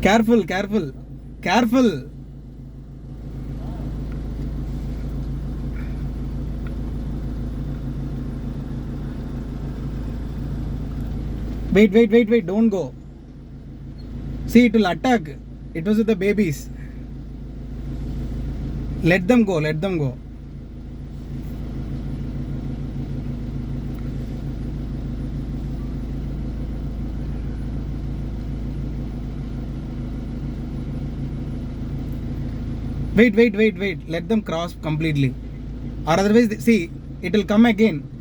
Careful, careful, careful. Wait, wait, wait, wait. Don't go. See, it will attack. It was with the babies. Let them go. Let them go. Wait, wait, wait, wait. Let them cross completely. Or otherwise, see, it will come again.